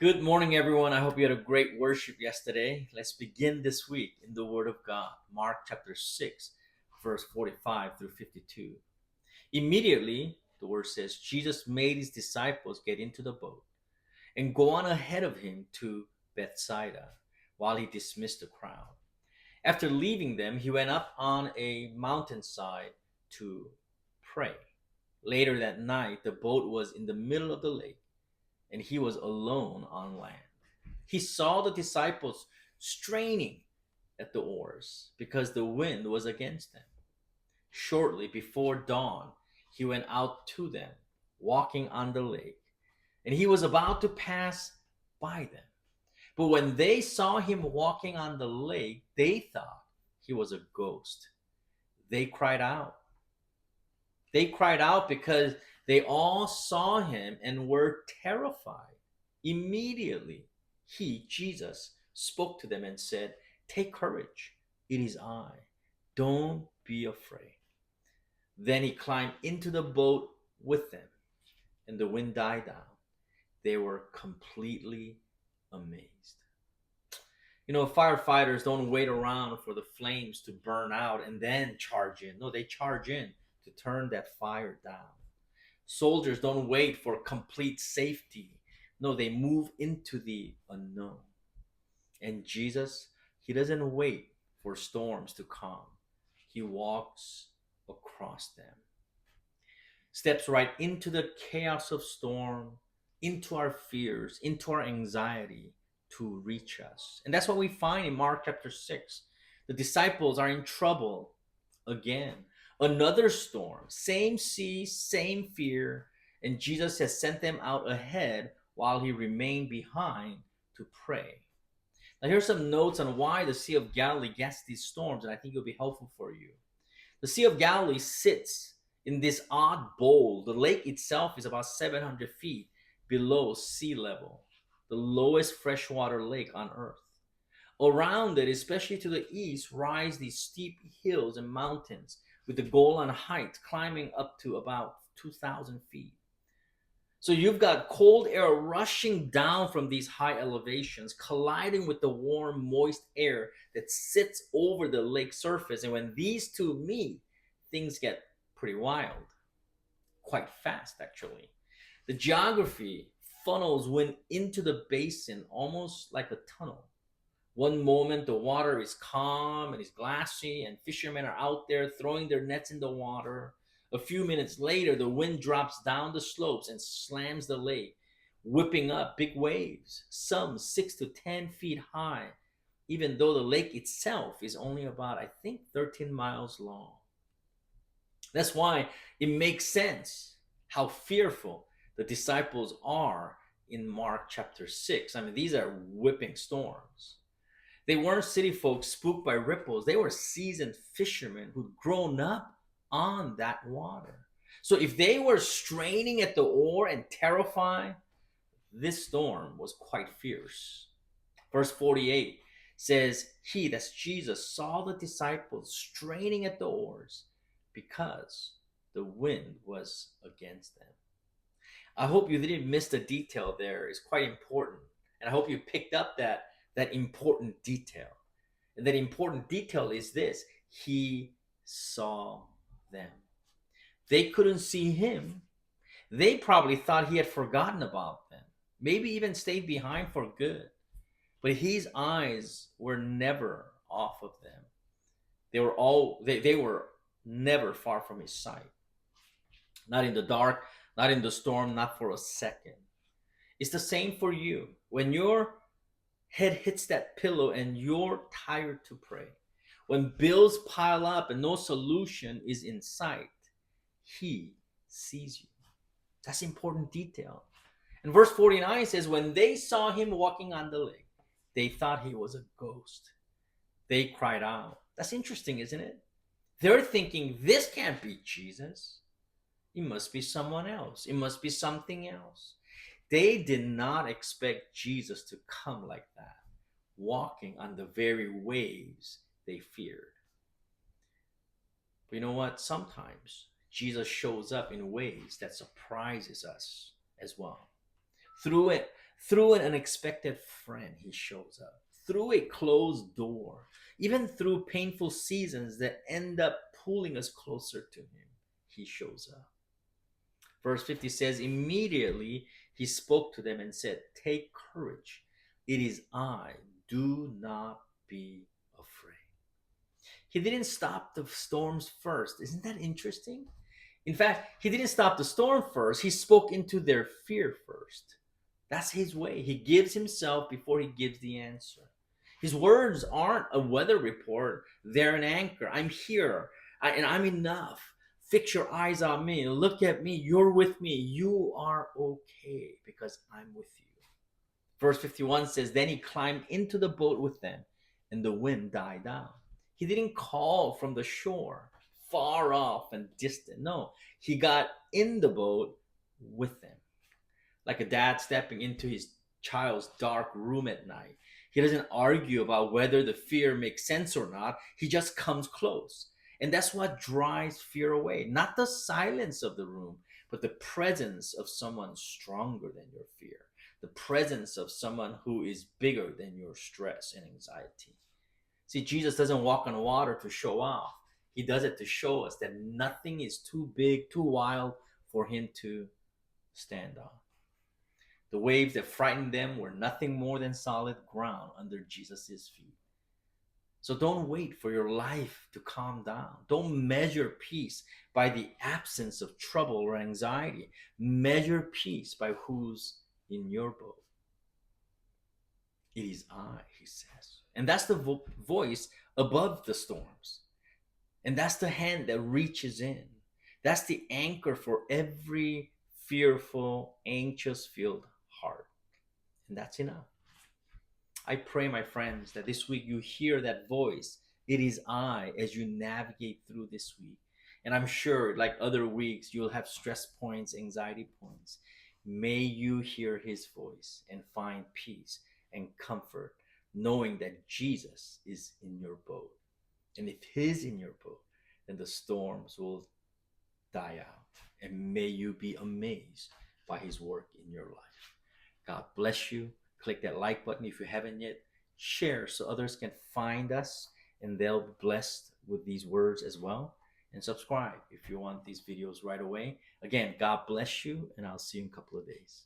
Good morning, everyone. I hope you had a great worship yesterday. Let's begin this week in the Word of God. Mark chapter 6, verse 45 through 52. Immediately, the word says, Jesus made his disciples get into the boat and go on ahead of him to Bethsaida while he dismissed the crowd. After leaving them, he went up on a mountainside to pray. Later that night, the boat was in the middle of the lake and he was alone on land. He saw the disciples straining at the oars because the wind was against them. Shortly before dawn, he went out to them, walking on the lake, and he was about to pass by them. But when they saw him walking on the lake, they thought he was a ghost. They cried out. They cried out because they all saw him and were terrified. Immediately, he, Jesus, spoke to them and said, "Take courage, it is I. Don't be afraid." Then he climbed into the boat with them, and the wind died down. They were completely amazed. Firefighters don't wait around for the flames to burn out and then charge in. No, they charge in to turn that fire down. Soldiers don't wait for complete safety. No, they move into the unknown. And Jesus, he doesn't wait for storms to calm. He walks across them, steps right into the chaos of storm, into our fears, into our anxiety to reach us. And that's what we find in Mark chapter 6. The disciples are in trouble again. Another storm, same sea, same fear, and Jesus has sent them out ahead while he remained behind to pray. Now, here's some notes on why the Sea of Galilee gets these storms, and I think it'll be helpful for you. The Sea of Galilee sits in this odd bowl. The lake itself is about 700 feet below sea level, the lowest freshwater lake on earth. Around it, especially to the east, rise these steep hills and mountains with the Golan Heights climbing up to about 2,000 feet. So you've got cold air rushing down from these high elevations, colliding with the warm, moist air that sits over the lake surface. And when these two meet, things get pretty wild, quite fast, actually. The geography funnels wind into the basin almost like a tunnel. One moment the water is calm and is glassy, and fishermen are out there throwing their nets in the water. A few minutes later, the wind drops down the slopes and slams the lake, whipping up big waves, some 6 to 10 feet high, even though the lake itself is only about, I think, 13 miles long. That's why it makes sense how fearful the disciples are in Mark chapter 6. I mean, these are whipping storms. They weren't city folks spooked by ripples. They were seasoned fishermen who'd grown up on that water. So if they were straining at the oar and terrified, this storm was quite fierce. Verse 48 says, He, that's Jesus, saw the disciples straining at the oars because the wind was against them. I hope you didn't miss the detail there. It's quite important. And I hope you picked up that important detail. And that important detail is this: he saw them. They couldn't see him. They probably thought he had forgotten about them, maybe even stayed behind for good. But his eyes were never off of them. They were never far from his sight. Not in the dark, not in the storm, not for a second. It's the same for you. When your head hits that pillow and you're tired to pray, when bills pile up and no solution is in sight, he sees you. That's important detail. And verse 49 says, when they saw him walking on the lake, they thought he was a ghost. They cried out. That's interesting, isn't it? They're thinking, this can't be Jesus. It must be someone else. It must be something else. They did not expect Jesus to come like that, walking on the very waves they feared. But you know what? Sometimes Jesus shows up in ways that surprises us as well. Through it, Through an unexpected friend, he shows up. Through a closed door, even through painful seasons that end up pulling us closer to him, he shows up. Verse 50 says, immediately he spoke to them and said, take courage. It is I. Do not be afraid. He didn't stop the storms first. Isn't that interesting? In fact, he didn't stop the storm first. He spoke into their fear first. That's his way. He gives himself before he gives the answer. His words aren't a weather report, they're an anchor. I'm here and I'm enough. Fix your eyes on me. Look at me. You're with me. You are okay because I'm with you. Verse 51 says, then he climbed into the boat with them, and the wind died down. He didn't call from the shore, far off and distant. No, he got in the boat with them. Like a dad stepping into his child's dark room at night. He doesn't argue about whether the fear makes sense or not. He just comes close. And that's what drives fear away. Not the silence of the room, but the presence of someone stronger than your fear. The presence of someone who is bigger than your stress and anxiety. See, Jesus doesn't walk on water to show off. He does it to show us that nothing is too big, too wild for him to stand on. The waves that frightened them were nothing more than solid ground under Jesus' feet. So don't wait for your life to calm down. Don't measure peace by the absence of trouble or anxiety. Measure peace by who's in your boat. It is I, he says. And that's the voice above the storms. And that's the hand that reaches in. That's the anchor for every fearful, anxious filled heart. And that's enough. I pray, my friends, that this week you hear that voice. It is I as you navigate through this week. And I'm sure, like other weeks, you'll have stress points, anxiety points. May you hear his voice and find peace and comfort, knowing that Jesus is in your boat. And if he's in your boat, then the storms will die out. And may you be amazed by his work in your life. God bless you. Click that like button if you haven't yet. Share so others can find us and they'll be blessed with these words as well. And subscribe if you want these videos right away. Again, God bless you, and I'll see you in a couple of days.